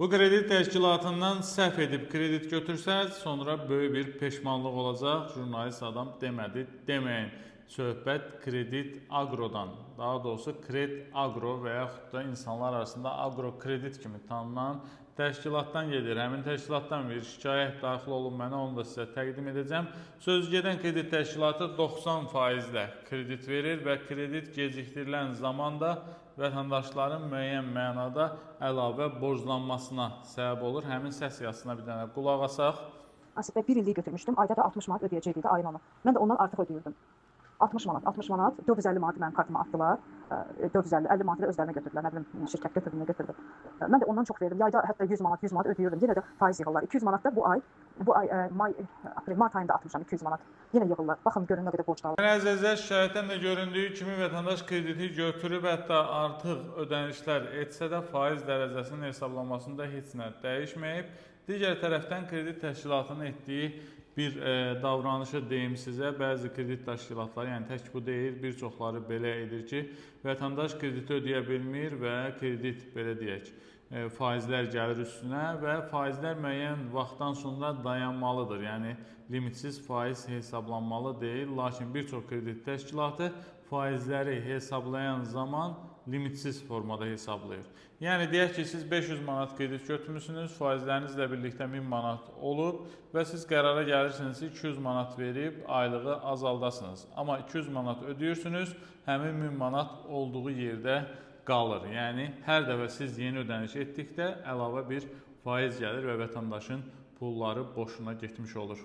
Bu kredit təşkilatından səhv edib kredit götürsəz, sonra böyük bir peşmanlıq olacaq. Jurnalist adam demədi, deməyin. Söhbət Kredit Agrodan, daha doğrusu Kred Agro və yaxud da insanlar arasında Agro Kredit kimi tanınan təşkilatdan gedir. Həmin təşkilatdan bir şikayət daxil olun mənə, onu da sizə təqdim edəcəm. Sözügedən kredit təşkilatı 90%-lə kredit verir və kredit gecikdirilən zamanda vətəndaşların müəyyən mənada əlavə borclanmasına səbəb olur. Həmin səs yazısına bir dənə qulaq asaq. Aslında bir illik götürmüşdüm. Ayda da 60 manat ödəyəcəkdi ayın onu. Mən də ondan artıq ödəyirdim. 60 manat, 450 manat mənim kartıma atdılar. 450 manatı özlərinə götürdülər. Nə bilim, şirkət götürdü, nə götürdü. Mən də ondan çox verdim. Yayda hətta 100 manat ödəyirdim. Yenə də faiz yığırlar. 200 manat da bu ay mart ayında atmışam 200 manat. Yenə yığırlar. Baxın görün nə qədər borc qalır. Əzizlər, şikayətdən də göründüyü kimi vətəndaş krediti götürüb, hətta artıq ödənişlər etsə də faiz dərəcəsinin hesablanmasında heç nə dəyişməyib. Digər tərəfdən kredit təşkilatının etdiyi bir davranışı deyim sizə. Bəzi kredit təşkilatları, yəni tək bu deyil, bir çoxları belə edir ki, vətəndaş krediti ödəyə bilmir və kredit, belə deyək, faizlər gəlir üstünə və faizlər müəyyən vaxtdan sonra dayanmalıdır. Yəni limitsiz faiz hesablanmalı deyil, lakin bir çox kredit təşkilatı faizləri hesablayan zaman limitsiz formada hesablayır. Yəni deyək ki, siz 500 manat kredit götürmüsünüz, faizlərinizlə birlikdə 1000 manat olub və siz qərara gəlirsiniz ki, 200 manat verib aylığı azaldasınız. Amma 200 manat ödəyirsiniz, həmin 1000 manat olduğu yerdə qalır. Yəni hər dəfə siz yeni ödəniş etdikdə əlavə bir faiz gəlir və vətəndaşın pulları boşuna getmiş olur.